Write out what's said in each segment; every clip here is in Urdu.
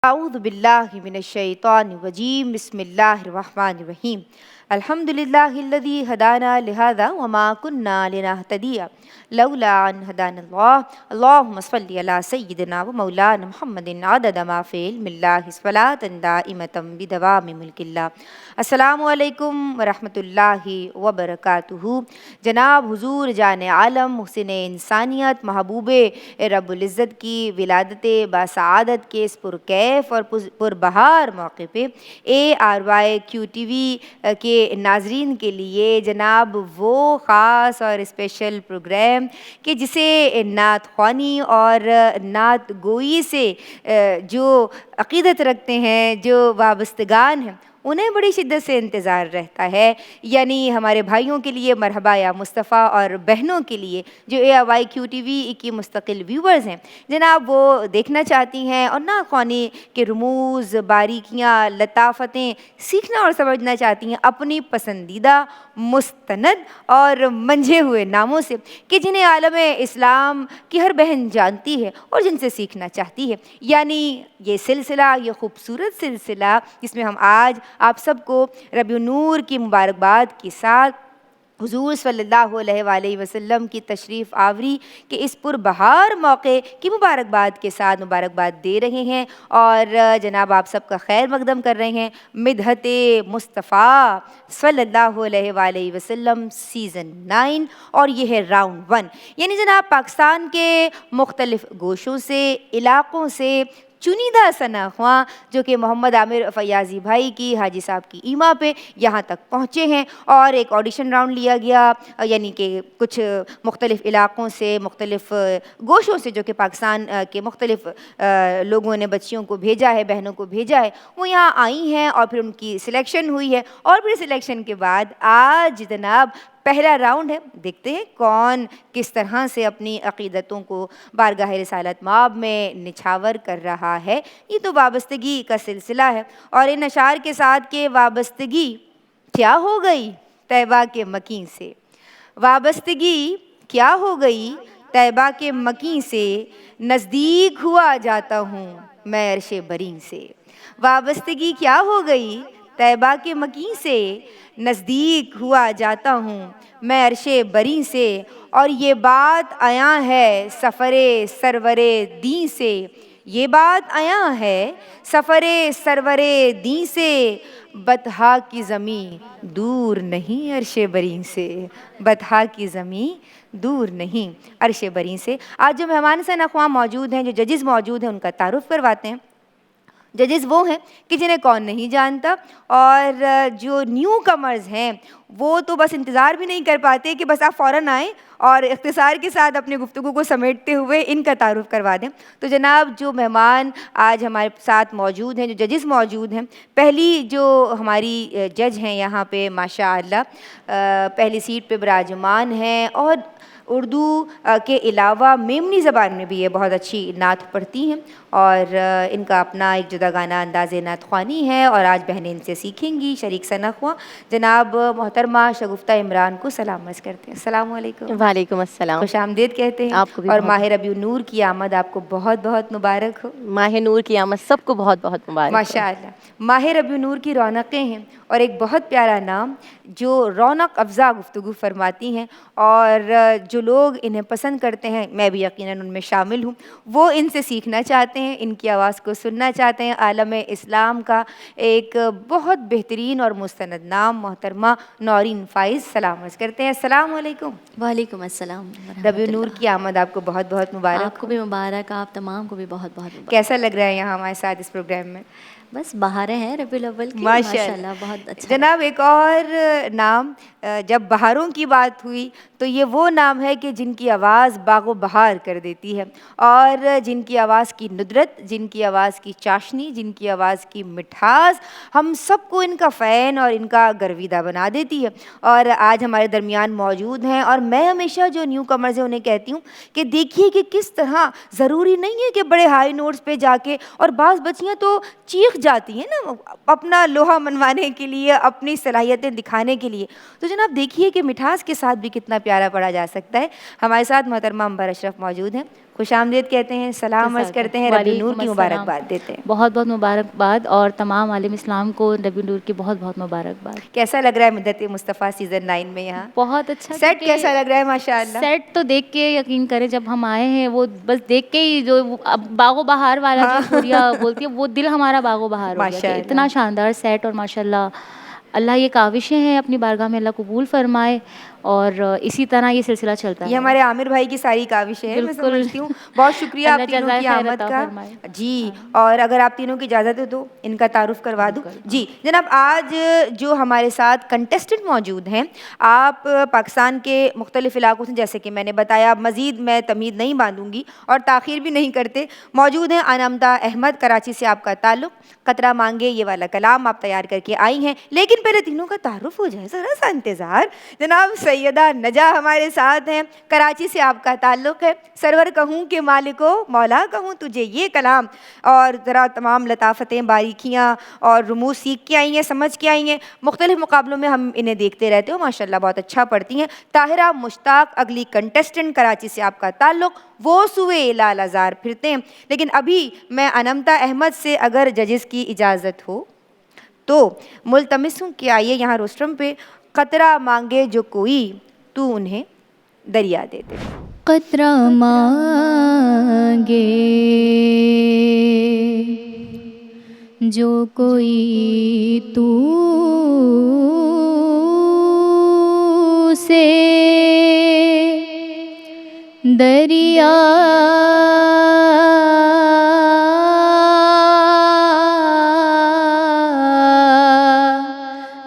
اعوذ باللہ من الشیطان الرجیم بسم اللہ الرحمن الرحیم الحمدللہ الذی ہدانا لہذا وما کنا لنہتدی لولا ان ہدانا اللہ اللہم صلی علی سیدنا و مولانا محمد عدد ما فی علم اللہ صلاۃ دائمۃ بدوام ملک اللہ۔ السلام علیکم ورحمۃ اللہ وبرکاتہ۔ جناب حضور جان عالم محسن انسانیت محبوب رب العزت کی ولادت باسعادت کے اس پرکیف اور پربہار موقع پہ ARYQTV کے ناظرین کے لیے جناب وہ خاص اور اسپیشل پروگرام کہ جسے نعت خوانی اور نعت گوئی سے جو عقیدت رکھتے ہیں، جو وابستگان ہیں، انہیں بڑی شدت سے انتظار رہتا ہے، یعنی ہمارے بھائیوں کے لیے مرحبا یا مصطفیٰ اور بہنوں کے لیے جو ARYQTV کی مستقل ویورز ہیں جناب، وہ دیکھنا چاہتی ہیں اور نعت خوانی کے رموز، باریکیاں، لطافتیں سیکھنا اور سمجھنا چاہتی ہیں اپنی پسندیدہ مستند اور منجھے ہوئے ناموں سے کہ جنہیں عالم اسلام کی ہر بہن جانتی ہے اور جن سے سیکھنا چاہتی ہے، یعنی یہ سلسلہ، یہ خوبصورت سلسلہ جس میں ہم آج آپ سب کو ربیع النور کی مبارکباد کے ساتھ حضور صلی اللہ علیہ وآلہ وسلم کی تشریف آوری کے اس پربہار موقع کی مبارکباد کے ساتھ مبارکباد دے رہے ہیں اور جناب آپ سب کا خیر مقدم کر رہے ہیں۔ مدحت مصطفیٰ صلی اللہ علیہ وآلہ وسلم سیزن 9 اور یہ ہے راؤنڈ 1، یعنی جناب پاکستان کے مختلف گوشوں سے، علاقوں سے چنیدہ ثناءخواں جو کہ محمد عامر فیاضی بھائی کی حاجی صاحب کی ایما پہ یہاں تک پہنچے ہیں اور ایک آڈیشن راؤنڈ لیا گیا، یعنی کہ کچھ مختلف علاقوں سے، مختلف گوشوں سے جو کہ پاکستان کے مختلف لوگوں نے بچیوں کو بھیجا ہے، بہنوں کو بھیجا ہے، وہ یہاں آئی ہیں اور پھر ان کی سلیکشن ہوئی ہے اور پھر سلیکشن کے بعد آج جناب پہلا راؤنڈ ہے۔ دیکھتے ہیں کون کس طرح سے اپنی عقیدتوں کو بارگاہ رسالت مآب میں نچھاور کر رہا ہے۔ یہ تو وابستگی کا سلسلہ ہے اور ان اشعار کے ساتھ کہ وابستگی کیا ہو گئی طیبہ کے مکیں سے، وابستگی کیا ہو گئی طیبہ کے مکیں سے، نزدیک ہوا جاتا ہوں میں عرش بریں سے۔ وابستگی کیا ہو گئی طیبہ کے مکیں سے، نزدیک ہوا جاتا ہوں میں عرش بریں سے، اور یہ بات عیاں ہے سفر سرور دیں سے، یہ بات عیاں ہے سفر سرور دیں سے، بطحا کی زمیں دور نہیں عرش بریں سے، بطحا کی زمیں دور نہیں عرش بریں سے۔ آج جو مہمان ثناءخواں موجود ہیں، جو ججز موجود ہیں، ان کا تعارف کرواتے ہیں۔ ججز وہ ہیں کہ جنہیں کون نہیں جانتا، اور جو نیو کمرز ہیں وہ تو بس انتظار بھی نہیں کر پاتے کہ بس آپ فوراً آئیں اور اختصار کے ساتھ اپنے گفتگو کو سمیٹتے ہوئے ان کا تعارف کروا دیں۔ تو جناب جو مہمان آج ہمارے ساتھ موجود ہیں، جو ججز موجود ہیں، پہلی جو ہماری جج ہیں یہاں پہ ماشاءاللہ پہلی سیٹ پہ براجمان ہیں اور اردو کے علاوہ میمنی زبان میں بھی یہ بہت اچھی نعت پڑھتی ہیں اور ان کا اپنا ایک جداگانہ انداز نعت خوانی ہے اور آج بہنیں ان سے سیکھیں گی۔ شریک ثناءخواں جناب محترمہ شگفتہ عمران کو سلام عرض کرتے ہیں۔ السلام علیکم۔ وعلیکم السلام۔ خوش آمدید کہتے ہیں آپ کو بھی اور بہت ماہ ربیع النور کی آمد آپ کو بہت بہت مبارک ہو۔ ماہ نور کی آمد سب کو بہت بہت مبارک ہو۔ ماشاءاللہ ماہ ربیع النور کی رونقیں ہیں اور ایک بہت پیارا نام جو رونق افزا گفتگو فرماتی ہیں اور جو لوگ انہیں پسند کرتے ہیں، میں بھی یقیناً ان میں شامل ہوں، وہ ان سے سیکھنا چاہتے ہیں، ان کی آواز کو سننا چاہتے ہیں۔ عالم اسلام کا ایک بہت بہترین اور مستند نام محترمہ نورین فائز سلام عرض کرتے ہیں۔ السلام علیکم۔ وعلیکم السلام ربیع النور کی آمد آپ کو بہت بہت مبارک آپ کو بھی مبارک، آپ تمام کو بھی بہت بہت مبارک۔ کیسا لگ رہا ہے یہاں ہمارے ساتھ اس پروگرام میں؟ بس بہاریں ہیں ربیع الاول کی، ماشاءاللہ بہت اچھا۔ جناب ایک اور نام، جب بہاروں کی بات ہوئی تو یہ وہ نام ہے کہ جن کی آواز باغ و بہار کر دیتی ہے اور جن کی آواز کی ندرت، جن کی آواز کی چاشنی، جن کی آواز کی مٹھاس ہم سب کو ان کا فین اور ان کا گرویدہ بنا دیتی ہے، اور آج ہمارے درمیان موجود ہیں۔ اور میں ہمیشہ جو نیو کمرز ہیں انہیں کہتی ہوں کہ دیکھیے کہ کس طرح ضروری نہیں ہے کہ بڑے ہائی نوٹس پہ جا کے، اور بعض بچیاں تو چیخ جاتی ہیں نا اپنا لوہا منوانے کے لیے، اپنی صلاحیتیں دکھانے کے لیے، تو جناب دیکھیے کہ مٹھاس کے ساتھ بھی کتنا پیارا پڑھا جا سکتا ہے۔ ہمارے ساتھ محترمہ عنبر اشرف موجود ہیں، خوش آمدید کہتے ہیں, سلام عرض کرتے ہیں, ربیع النور کی مبارکباد دیتے ہیں. بہت بہت مبارکباد, اور تمام عالم اسلام کو ربیع النور کی بہت بہت مبارکباد. کیسا لگ رہا ہے مدت مصطفیٰ سیزن 9 میں یہاں؟ بہت اچھا. سیٹ کیسا لگ رہا ہے؟ ماشاء اللہ سیٹ تو دیکھ کے یقین کرے, جب ہم آئے ہیں وہ بس دیکھ کے ہی جو باغ و بہار والا جو تھوریا بولتی ہے, وہ دل ہمارا باغ و بہار ہو گیا. اتنا شاندار سیٹ, اور ماشاء اللہ اللہ یہ کاوشیں ہیں اپنی بارگاہ میں اللہ قبول فرمائے, اور اسی طرح یہ سلسلہ چلتا ہے. یہ ہمارے عامر بھائی کی ساری کاوشیں ہیں, میں سمجھتی ہوں. بہت شکریہ آپ تینوں کی آمد کا. جی, اور اگر آپ تینوں کی اجازت ہے تو ان کا تعارف کروا دوں. جی جناب, آج جو ہمارے ساتھ کنٹیسٹنٹ موجود ہیں, آپ پاکستان کے مختلف علاقوں سے, جیسے کہ میں نے بتایا, مزید میں تمہید نہیں باندھوں گی اور تاخیر بھی نہیں کرتے, موجود ہیں. انمتا احمد, کراچی سے آپ کا تعلق, قطرہ مانگے یہ والا کلام آپ تیار کر کے آئی ہیں. لیکن پہلے تینوں کا تعارف ہو جائے, ذرا سا انتظار. جناب سیدہ نجا ہمارے ساتھ ہیں, کراچی سے آپ کا تعلق ہے. سرور کہوں کہ مالکو مولا کہوں تجھے یہ کلام, اور ذرا تمام لطافتیں, باریکیاں اور رموز سیکھ کے آئی ہیں, سمجھ کے آئی ہیں. مختلف مقابلوں میں ہم انہیں دیکھتے رہتے ہو, ماشاءاللہ بہت اچھا پڑھتی ہیں. طاہرہ مشتاق اگلی کنٹیسٹنٹ, کراچی سے آپ کا تعلق, وہ سوئے لال ازار پھرتے ہیں. لیکن ابھی میں انمتا احمد سے اگر ججز کی اجازت ہو تو ملتمس ہوں کہ آئیے یہاں روسٹرم پہ قطرہ مانگے جو کوئی تو انہیں دریا دے دے. قطرہ مانگے جو کوئی تو سے دریا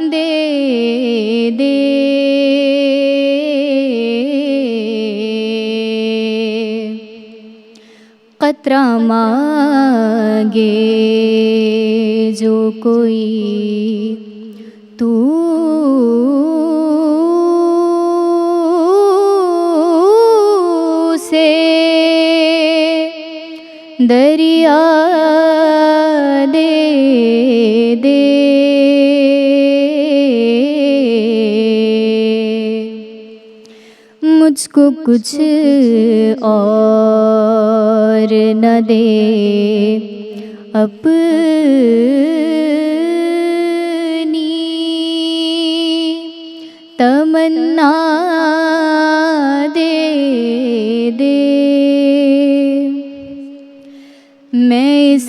دے دے. قطرہ مانگے جو کوئی تو سے دریا دے دے. مجھ کو کچھ اور نہ دے اپنی تمنا دے دے. میں اس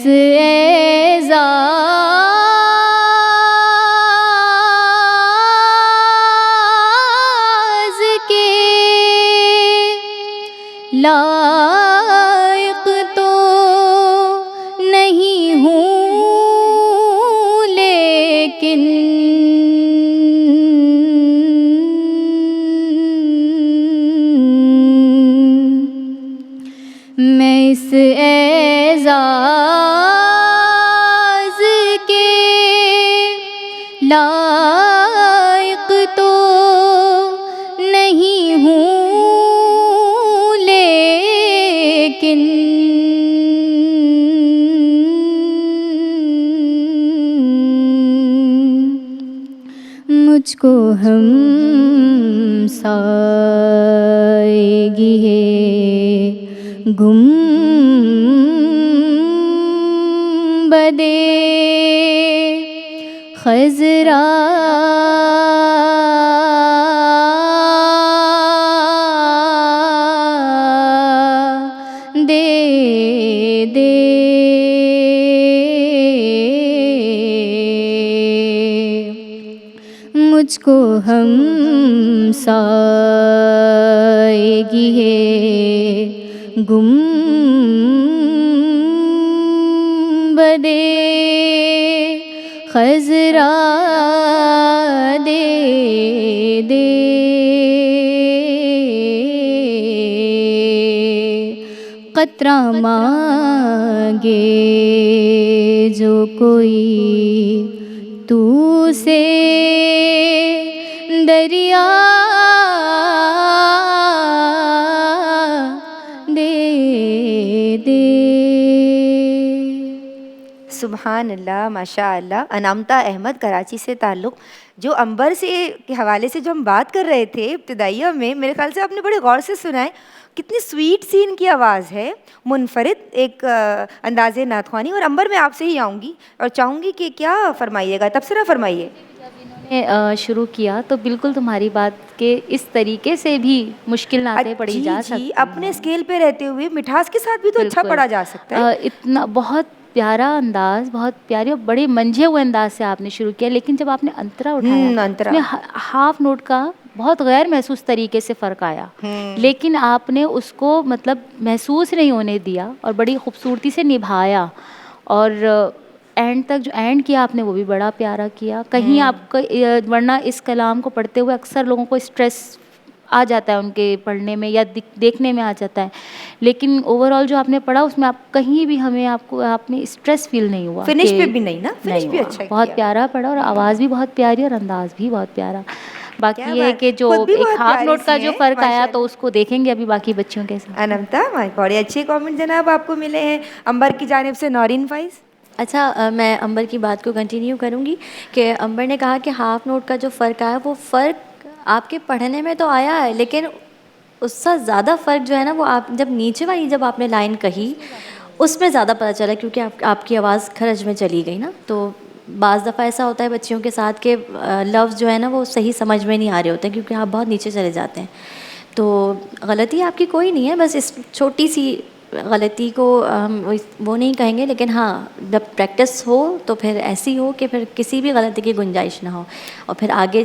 لائق تو نہیں ہوں, لیکن میں اس اعزاز کے لائق تو نہیں ہوں, لیکن مجھ کو ہم سائیگی ہے گنبدِ خضرا دے دے. مجھ کو ہم سائیگی ہے گنبدِ خضرا دے دے. قطرہ مانگے جو کوئی تو سے دریا دے دے. سبحان اللہ، ماشاء اللہ. انامتا احمد، کراچی سے تعلق. جو عنبر سے کے حوالے سے جو ہم بات کر رہے تھے ابتدائیہ میں، میرے خیال سے آپ نے بڑے غور سے سنا ہے. کتنی سویٹ سی ان کی آواز ہے، منفرد ایک انداز نعت خوانی. اور عنبر میں آپ سے ہی آؤں گی اور چاہوں گی کہ کیا فرمائیے گا، تبصرہ فرمائیے. شروع کیا تو بالکل تمہاری بات کے اس طریقے سے بھی مشکل نعتیں پڑھی جا سکتی جی، اپنے اسکیل پہ رہتے ہوئے مٹھاس کے ساتھ بھی تو اچھا پڑھا جا سکتا ہے. اتنا بہت پیارا انداز، بہت پیاری اور بڑے منجھے ہوئے انداز سے آپ نے شروع کیا، لیکن جب آپ نے انترا اٹھایا اس میں ہاف نوٹ کا بہت غیر محسوس طریقے سے فرق آیا، لیکن آپ نے اس کو مطلب محسوس نہیں ہونے دیا اور بڑی خوبصورتی سے نبھایا. اور اینڈ تک جو اینڈ کیا آپ نے وہ بھی بڑا پیارا کیا. کہیں آپ کو ورنہ اس کلام کو پڑھتے ہوئے اکثر لوگوں کو اسٹریس آ جاتا ہے ان کے پڑھنے میں یا دیکھنے میں آ جاتا ہے، لیکن اوور آل جو آپ نے پڑھا اس میں آپ کہیں بھی ہمیں آپ نے اسٹریس فیل نہیں ہوا. فنش پہ بھی نہیں نا، فنش بھی اچھا کیا، بہت پیارا پڑھا اور آواز بھی بہت پیاری اور انداز بھی بہت پیارا. باقی یہ ہے کہ جو ایک ہاف نوٹ کا جو فرق آیا تو اس کو دیکھیں گے ابھی باقی بچوں کے ساتھ. انامتا، بڑے اچھے کامنٹ جناب آپ کو ملے ہیں عنبر کی جانب سے. نورین فائز. اچھا، میں عنبر کی بات کو کنٹینیو کروں گی کہ عنبر نے کہا کہ ہاف نوٹ کا جو فرق آیا وہ فرق آپ کے پڑھنے میں تو آیا ہے، لیکن اس سے زیادہ فرق جو ہے نا وہ آپ جب نیچے والی جب آپ نے لائن کہی اس میں زیادہ پتہ چلا، کیونکہ آپ کی آواز خرج میں چلی گئی نا. تو بعض دفعہ ایسا ہوتا ہے بچیوں کے ساتھ کہ لفظ جو ہے نا وہ صحیح سمجھ میں نہیں آ رہے ہوتے ہیں کیونکہ آپ بہت نیچے چلے جاتے ہیں. تو غلطی آپ کی کوئی نہیں ہے، بس اس چھوٹی سی غلطی کو ہم وہ نہیں کہیں گے، لیکن ہاں جب پریکٹس ہو تو پھر ایسی ہو کہ پھر کسی بھی غلطی کی گنجائش نہ ہو. اور پھر آگے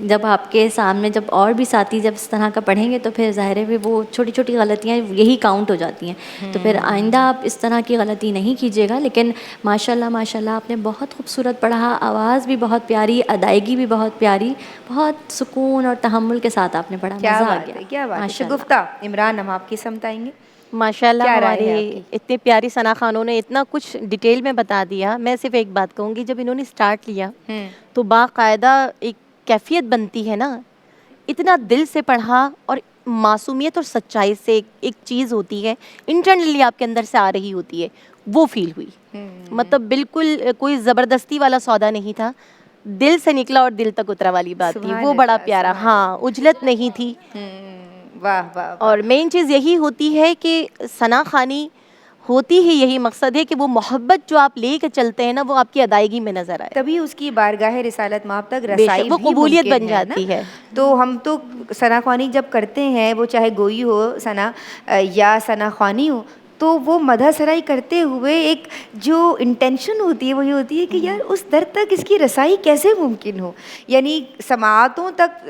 جب آپ کے سامنے جب اور بھی ساتھی جب اس طرح کا پڑھیں گے تو پھر ظاہر ہے وہ چھوٹی چھوٹی غلطیاں یہی کاؤنٹ ہو جاتی ہیں. تو پھر آئندہ آپ اس طرح کی غلطی نہیں کیجیے گا. لیکن ماشاء اللہ آپ نے بہت خوبصورت پڑھا، آواز بھی بہت پیاری، ادائیگی بھی بہت پیاری، بہت سکون اور تحمل کے ساتھ آپ نے پڑھا، مزہ آ گیا. کیا بات ہے. شگفتہ عمران، ہم آپ کی سمت آئیں گے. ماشاء اللہ ہمارے اتنے پیاری ثنا خانوں نے اتنا کچھ ڈیٹیل میں بتا دیا. میں صرف ایک بات کہوں گی، جب انہوں نے اسٹارٹ لیا تو باقاعدہ ایک کیفیت بنتی ہے نا، اتنا دل سے پڑھا اور معصومیت اور سچائی سے ایک چیز ہوتی ہے انٹرنلی آپ کے اندر سے آ رہی ہوتی ہے، وہ فیل ہوئی. مطلب بالکل کوئی زبردستی والا سودا نہیں تھا، دل سے نکلا اور دل تک اترا والی بات تھی. وہ بڑا پیارا، ہاں اجلت نہیں تھی. واہ واہ. اور مین چیز یہی ہوتی ہے کہ ثنا خوانی ہوتی ہی یہی مقصد ہے کہ وہ محبت جو آپ لے کے چلتے ہیں نا وہ آپ کی ادائیگی میں نظر آئے، تبھی اس کی بارگاہ رسالت مآب تک رسائی وہ بھی قبولیت ممکن بن جاتی ہے. تو ہم تو ثنا خوانی جب کرتے ہیں، وہ چاہے گوئی ہو ثنا یا ثنا خوانی ہو، تو وہ مدح سرائی کرتے ہوئے ایک جو انٹینشن ہوتی ہے وہ یہ ہوتی ہے کہ یار اس در تک اس کی رسائی کیسے ممکن ہو. یعنی سماعتوں تک،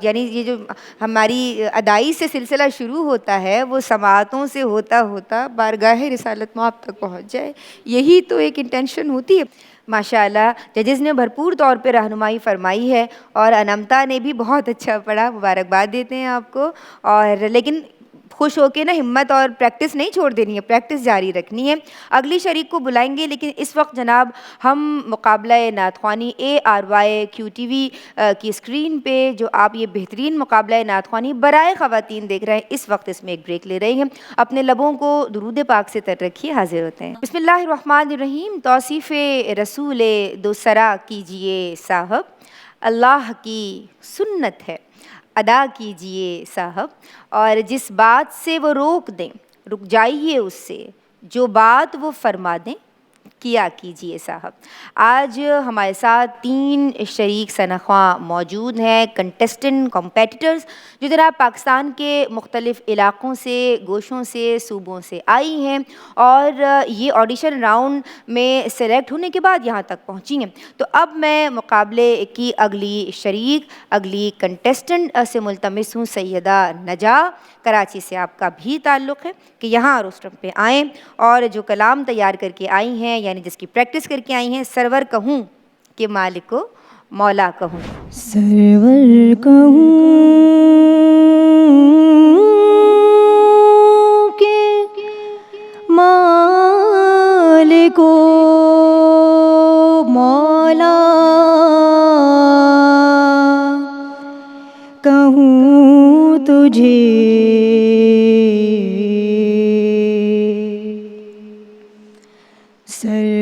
یعنی یہ جو ہماری ادائی سے سلسلہ شروع ہوتا ہے وہ سماعتوں سے ہوتا ہوتا بارگاہ رسالت مآب تک پہنچ جائے. یہی تو ایک انٹینشن ہوتی ہے. ماشاء اللہ ججز نے بھرپور طور پہ رہنمائی فرمائی ہے اور انامتا نے بھی بہت اچھا پڑھا. مبارکباد دیتے ہیں آپ کو. اور لیکن خوش ہو کے نا ہمت اور پریکٹس نہیں چھوڑ دینی ہے، پریکٹس جاری رکھنی ہے. اگلی شریک کو بلائیں گے، لیکن اس وقت جناب ہم مقابلہ نعت خوانی ARYQTV کی اسکرین پہ جو آپ یہ بہترین مقابلہ نعت خوانی برائے خواتین دیکھ رہے ہیں، اس وقت اس میں ایک بریک لے رہے ہیں. اپنے لبوں کو درود پاک سے تر رکھیے. حاضر ہوتے ہیں. بسم اللہ الرحمن الرحیم. توصیف رسول دوسرا کیجئے صاحب، اللہ کی سنت ہے ادا کیجئے صاحب. اور جس بات سے وہ روک دیں رک جائیے اس سے، جو بات وہ فرما دیں کیا کیجئے صاحب. آج ہمارے ساتھ 3 شریک ثنا خواں موجود ہیں، کنٹیسٹنٹ کمپیٹیٹرز، جو جناب پاکستان کے مختلف علاقوں سے، گوشوں سے، صوبوں سے آئی ہیں اور یہ آڈیشن راؤنڈ میں سلیکٹ ہونے کے بعد یہاں تک پہنچی ہیں. تو اب میں مقابلے کی اگلی شریک، اگلی کنٹیسٹنٹ سے ملتمس ہوں. سیدہ نجا، کراچی سے آپ کا بھی تعلق ہے کہ یہاں روسٹرم پہ آئیں اور جو کلام تیار کر کے آئی ہیں، یعنی جس کی پریکٹس کر کے آئی ہیں، سرور کہوں کہ مالک کو مولا کہوں. سرور کہوں کہ مالک کو مولا کہوں تجھے سر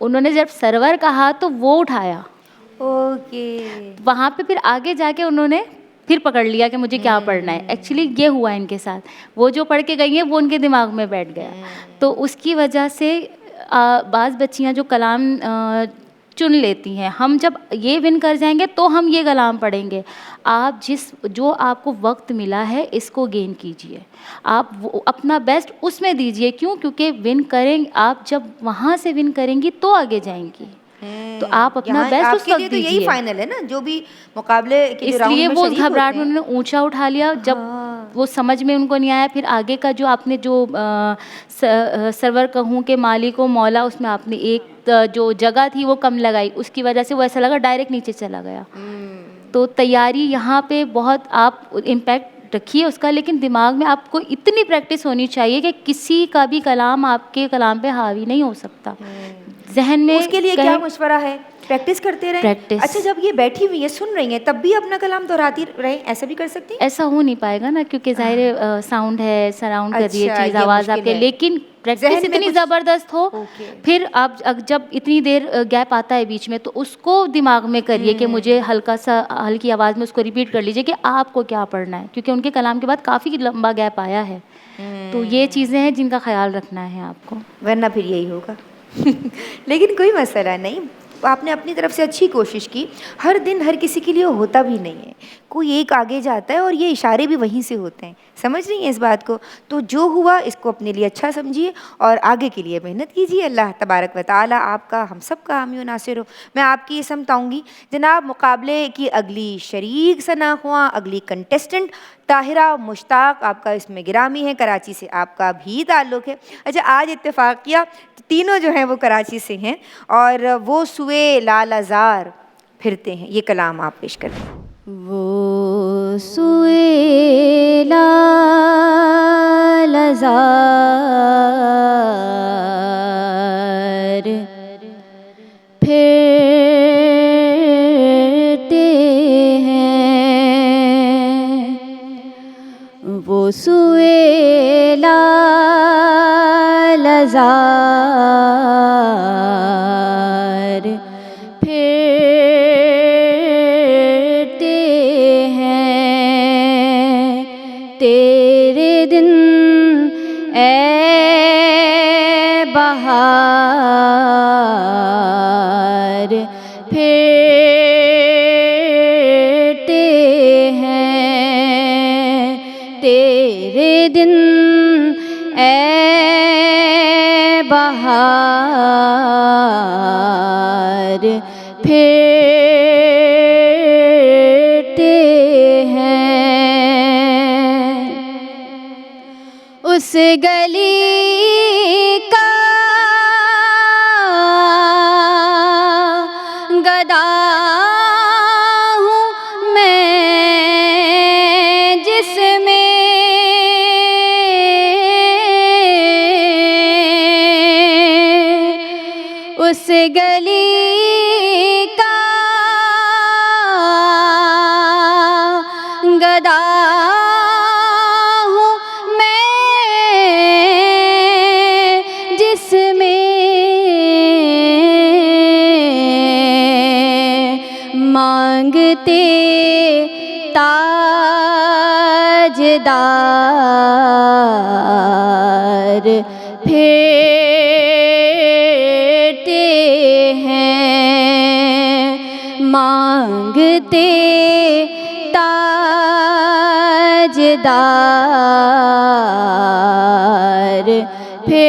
انہوں نے جب سرور کہا تو وہ اٹھایا, اوکے. وہاں پہ پھر آگے جا کے انہوں نے پھر پکڑ لیا کہ مجھے کیا پڑھنا ہے. ایکچولی یہ ہوا ان کے ساتھ, وہ جو پڑھ کے گئی ہیں وہ ان کے دماغ میں بیٹھ گیا. تو اس کی وجہ سے بعض بچیاں جو کلام چن لیتی ہیں, ہم جب یہ ون کر جائیں گے تو ہم یہ کلام پڑھیں گے. آپ جو آپ کو وقت ملا ہے اس کو گین کیجئے, آپ اپنا بیسٹ اس میں دیجئے. کیوں؟ کیونکہ ون کریں آپ, جب وہاں سے ون کریں گی تو آگے جائیں گی. تو آپ اپنا بیسٹ اس وقت تو یہی دیجئے. فائنل ہے نا, جو بھی مقابلے کے اس لیے وہ گھبراہٹ میں انہوں نے اونچا اٹھا لیا. جب وہ سمجھ میں ان کو نہیں آیا, پھر آگے کا جو آپ نے جو سرور کہوں کہ مالک و مولا, اس میں آپ نے ایک جو جگہ تھی وہ کم لگائی, اس کی وجہ سے وہ ایسا لگا ڈائریکٹ نیچے چلا گیا. تو تیاری یہاں پہ بہت آپ امپیکٹ رکھیے اس کا, لیکن دماغ میں آپ کو اتنی پریکٹس ہونی چاہیے کہ کسی کا بھی کلام آپ کے کلام پہ حاوی نہیں ہو سکتا. ذہن میں اس کے لیے کیا مشورہ ہے؟ پریکٹس کرتے رہیں. پریکٹس. اچھا, جب یہ بیٹھی ہوئی ہیں سن رہی ہیں تب بھی اپنا کلام دہراتی رہیں, ایسا بھی کر سکتی ہیں؟ ایسا ہو نہیں پائے گا نا, کیونکہ ظاہر ساؤنڈ ہے, سراؤنڈ کر رہی ہے چیز, یہ آواز آپ مشکل کے, ہے. لیکن پریکٹس اتنی زبردست ہو, پھر آپ جب اتنی دیر گیپ آتا ہے بیچ میں تو اس کو دماغ میں کریے کہ مجھے ہلکا سا ہلکی آواز میں اس کو ریپیٹ کر لیجیے کہ آپ کو کیا پڑھنا ہے, کیونکہ ان کے کلام کے بعد کافی لمبا گیپ آیا ہے. تو یہ چیزیں ہیں جن کا خیال رکھنا ہے آپ کو, ورنہ پھر یہی ہوگا. لیکن کوئی مسئلہ نہیں, آپ نے اپنی طرف سے اچھی کوشش کی. ہر دن ہر کسی کے لیے ہوتا بھی نہیں ہے, کوئی ایک آگے جاتا ہے اور یہ اشارے بھی وہیں سے ہوتے ہیں. سمجھ رہی ہیں اس بات کو؟ تو جو ہوا اس کو اپنے لیے اچھا سمجھیے اور آگے کے لیے محنت کیجیے. اللہ تبارک و تعالیٰ آپ کا ہم سب کا حامی و ناصر ہو. میں آپ کی یہ سمجھاؤں گی جناب. مقابلے کی اگلی شریک ثناءخواں, اگلی کنٹیسٹنٹ طاہرہ مشتاق, آپ کا اس میں گرامی ہے, کراچی سے آپ کا بھی تعلق ہے. اچھا, آج اتفاق کیا تینوں جو ہیں وہ کراچی سے ہیں اور وہ سوئے لال ازار پھرتے ہیں. یہ کلام آپ پیش کریں. وہ سوئے لال ازار پھرتے ہیں, وہ سوئے لال ازار پھرتے ہیں. تیرے دن اے بہار پھرتے ہیں. تیرے دن اے بہار پھرتے ہیں. اس گلی کا گدا ہوں میں جس میں اس گلی کا گدا ہوں میں جس میں مانگتے تاجدار پھرتے ہیں. مانگتے تاجدار پھرتے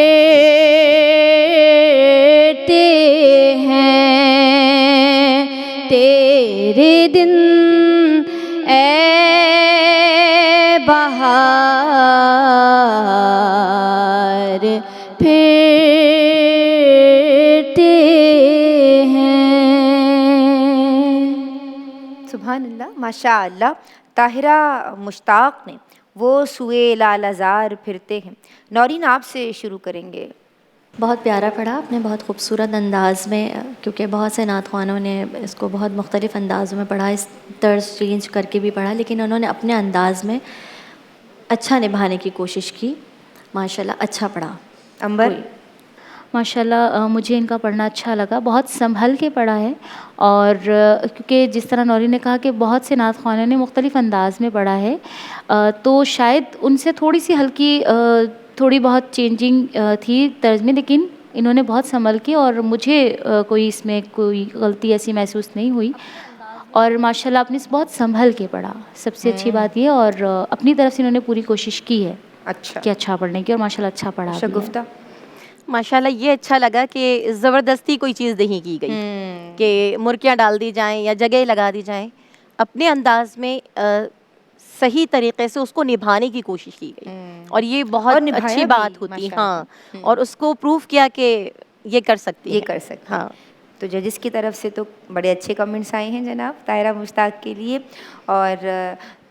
ہیں. تیرے دن اے بہار پھرتے ہیں. سبحان اللہ, ماشاء اللہ. طاہرہ مشتاق نے وہ سوئے لال ازار پھرتے ہیں. نورین آپ سے شروع کریں گے. بہت پیارا پڑھا آپ نے, بہت خوبصورت انداز میں, کیونکہ بہت سے نعت خوانوں نے اس کو بہت مختلف اندازوں میں پڑھا, اس طرز چینج کر کے بھی پڑھا, لیکن انہوں نے اپنے انداز میں اچھا نبھانے کی کوشش کی. ماشاءاللہ اچھا پڑھا. امبر. ماشاءاللہ مجھے ان کا پڑھنا اچھا لگا، بہت سنبھل کے پڑھا ہے، اور کیونکہ جس طرح نوری نے کہا کہ بہت سے نعت خوانوں نے مختلف انداز میں پڑھا ہے، تو شاید ان سے تھوڑی سی ہلکی تھوڑی بہت چینجنگ تھی طرز میں، لیکن انہوں نے بہت سنبھل کے، اور مجھے کوئی اس میں کوئی غلطی ایسی محسوس نہیں ہوئی، اور ماشاءاللہ آپ نے بہت سنبھل کے پڑھا، سب سے اچھی بات یہ، اور اپنی طرف سے انہوں نے پوری کوشش کی ہے اچھا کہ اچھا پڑھنے کی، اور ماشاءاللہ اچھا پڑھا بھی ہے۔ شگفتہ؟ ماشاءاللہ یہ اچھا لگا کہ زبردستی کوئی چیز نہیں کی گئی کہ مرکیاں ڈال دی جائیں یا جگہ لگا دی جائیں، اپنے انداز میں صحیح طریقے سے اس کو نبھانے کی کوشش کی گئی، اور یہ اور بہت نبھایا اچھی بھی، بات ہوتی ہے، ہاں، اور اس کو پروف کیا کہ یہ کر سکتی یہ ہے، کر سکتے ہیں۔ ہاں۔ تو ججز کی طرف سے تو بڑے اچھے کمنٹس آئے ہیں جناب طاہرہ مشتاق کے لیے، اور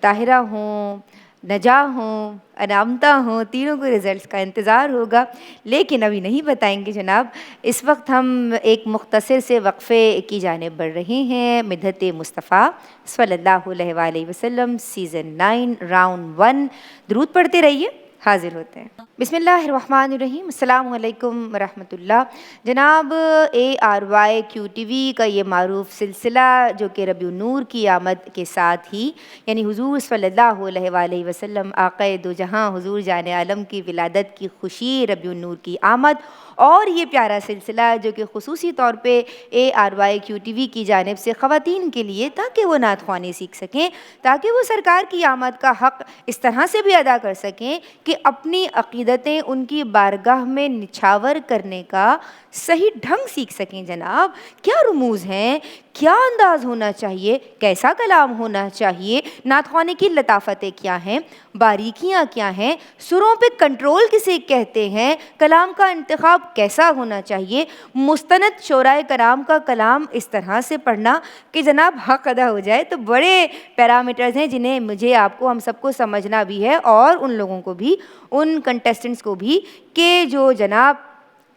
طاہرہ ہوں، نجا ہوں، انامتہ ہوں، تینوں کو رزلٹس کا انتظار ہوگا، لیکن ابھی نہیں بتائیں گے جناب۔ اس وقت ہم ایک مختصر سے وقفے کی جانب بڑھ رہے ہیں۔ مدحت مصطفیٰ صلی اللہ علیہ وآلہ وسلم سیزن 9 راؤنڈ 1، درود پڑھتے رہیے، حاضر ہوتے ہیں۔ بسم اللہ الرحمن الرحیم، السلام علیکم ورحمۃ اللہ۔ جناب ARYQTV کا یہ معروف سلسلہ جو کہ ربیع النور کی آمد کے ساتھ ہی، یعنی حضور صلی اللہ علیہ وآلہ وسلم آقائے دو جہاں حضور جان عالم کی ولادت کی خوشی، ربیع النور کی آمد، اور یہ پیارا سلسلہ جو کہ خصوصی طور پہ ARYQTV کی جانب سے خواتین کے لیے، تاکہ وہ نعت خوانی سیکھ سکیں، تاکہ وہ سرکار کی آمد کا حق اس طرح سے بھی ادا کر سکیں کہ اپنی عقیدتیں ان کی بارگاہ میں نچھاور کرنے کا صحیح ڈھنگ سیکھ سکیں۔ جناب کیا رموز ہیں، کیا انداز ہونا چاہیے، کیسا کلام ہونا چاہیے، نعت خوانی کی لطافتیں کیا ہیں، باریکیاں کیا ہیں، سروں پہ کنٹرول کسے کہتے ہیں، کلام کا انتخاب کیسا ہونا چاہیے، مستند شعراء کرام کا کلام اس طرح سے پڑھنا کہ جناب حق ادا ہو جائے، تو بڑے پیرامیٹرز ہیں جنہیں مجھے، آپ کو، ہم سب کو سمجھنا بھی ہے، اور ان لوگوں کو بھی، ان کنٹیسٹنٹس کو بھی، کہ جو جناب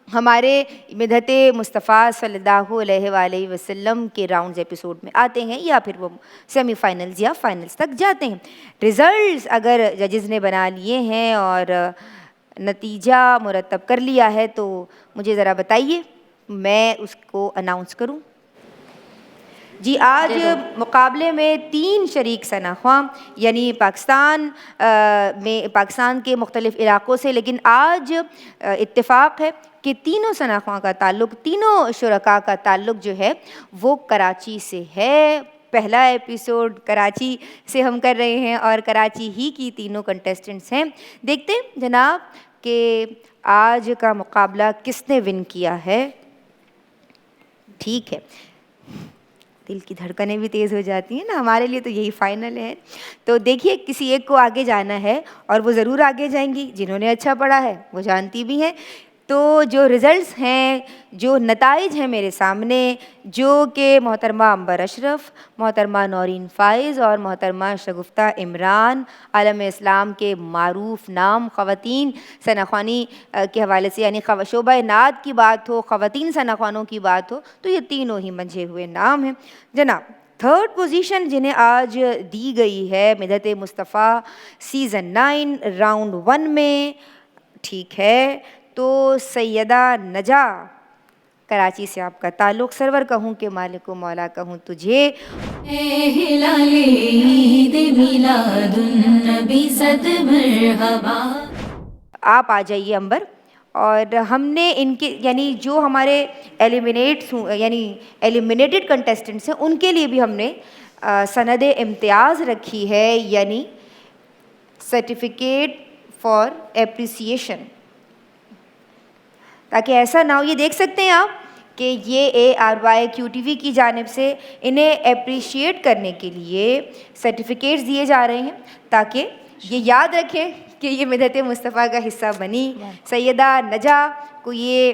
ہمارے مدحت مصطفیٰ صلی اللہ علیہ وآلہ وسلم کے راؤنڈز ایپیسوڈ میں آتے ہیں، یا پھر وہ سیمی فائنلز یا فائنلز تک جاتے ہیں۔ رزلٹس اگر ججز نے بنا لیے ہیں اور نتیجہ مرتب کر لیا ہے تو مجھے ذرا بتائیے، میں اس کو اناؤنس کروں۔ جی، آج مقابلے میں 3 شریک ثنا خواں، یعنی پاکستان کے مختلف علاقوں سے، لیکن آج اتفاق ہے کہ تینوں ثنا خواں کا تعلق، تینوں شرکاء کا تعلق جو ہے وہ کراچی سے ہے۔ پہلا ایپیسوڈ کراچی سے ہم کر رہے ہیں، اور کراچی ہی کی تینوں کنٹیسٹنٹس ہیں۔ دیکھتے ہیں جناب کہ آج کا مقابلہ کس نے ون کیا ہے۔ ٹھیک ہے، دل کی دھڑکنیں بھی تیز ہو جاتی ہیں نا، ہمارے لیے تو یہی فائنل ہے۔ تو دیکھیے، کسی ایک کو آگے جانا ہے، اور وہ ضرور آگے جائیں گی، جنہوں نے اچھا پڑھا ہے وہ جانتی بھی ہیں۔ تو جو رزلٹس ہیں، جو نتائج ہیں میرے سامنے، جو کہ محترمہ عنبر اشرف، محترمہ نورین فائز اور محترمہ شگفتہ عمران، عالم اسلام کے معروف نام خواتین ثنا خوانی کے حوالے سے، یعنی شعبہ نعت کی بات ہو، خواتین ثنا خوانوں کی بات ہو، تو یہ تینوں ہی منجھے ہوئے نام ہیں۔ جناب 3rd پوزیشن جنہیں آج دی گئی ہے مدحت مصطفیٰ سیزن 9 راؤنڈ 1 میں، ٹھیک ہے، تو سیدہ نجا، کراچی سے آپ کا تعلق، سرور کہوں کہ مالک و مولا کہوں تجھے۔ اے ہلال عید میلاد النبی صد مرحبا۔ آپ آ جائیے عنبر، اور ہم نے ان کے، یعنی جو ہمارے ایلیمنیٹڈ کنٹیسٹنٹس ہیں، ان کے لیے بھی ہم نے سند امتیاز رکھی ہے، یعنی سرٹیفکیٹ فار اپریسیشن، تاکہ ایسا نہ ہو، یہ دیکھ سکتے ہیں آپ کہ یہ ARYQTV کی جانب سے انہیں اپریشیٹ کرنے کے لیے سرٹیفکیٹس دیے جا رہے ہیں، تاکہ یہ یاد رکھیں کہ یہ مدحت مصطفیٰ کا حصہ بنی۔ سیدہ نجا کو یہ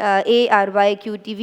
ARYQTV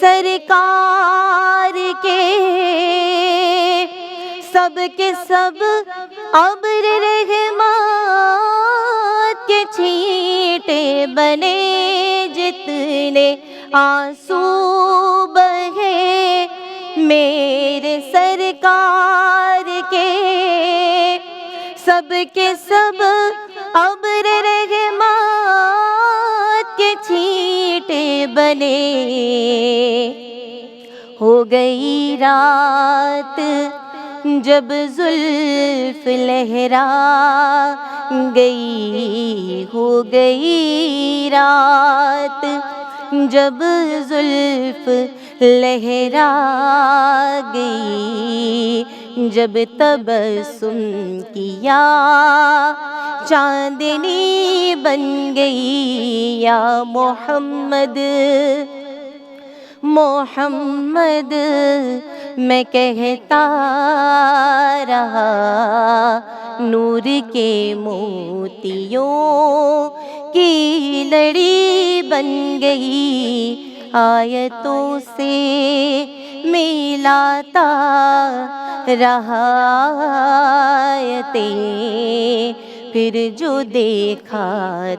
سرکار کے، سب کے سب ابر رحمت کے چھینٹے بنے، جتنے آنسو بہے میرے سرکار کے، سب کے سب ابر رحمت کے چھینٹے بنے۔ ہو گئی رات جب زلف لہرا گئی، ہو گئی رات جب زلف لہرا گئی، جب تبسم کیا چاندنی بن گئی۔ یا محمد محمد میں کہتا رہا، نور کے موتیوں کی لڑی بن گئی، آیتوں سے ملاتا رہا آیتیں، پھر جو دیکھا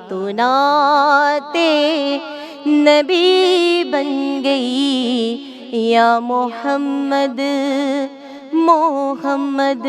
تو نعتِ نبی بن گئی۔ یا محمد محمد